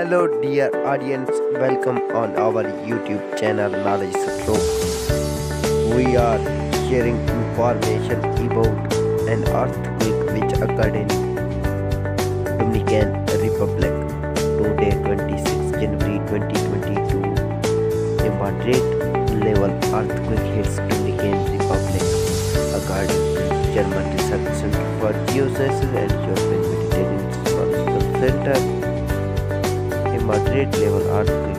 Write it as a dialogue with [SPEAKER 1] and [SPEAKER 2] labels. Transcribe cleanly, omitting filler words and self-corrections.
[SPEAKER 1] Hello, dear audience. Welcome on our YouTube channel Knowledge Stroke. We are sharing information about an earthquake which occurred in Dominican Republic today, 26 January 2022. A moderate level earthquake hits Dominican Republic, according to German Research Center for Geosciences and European Mediterranean Geological Center. A moderate level earthquake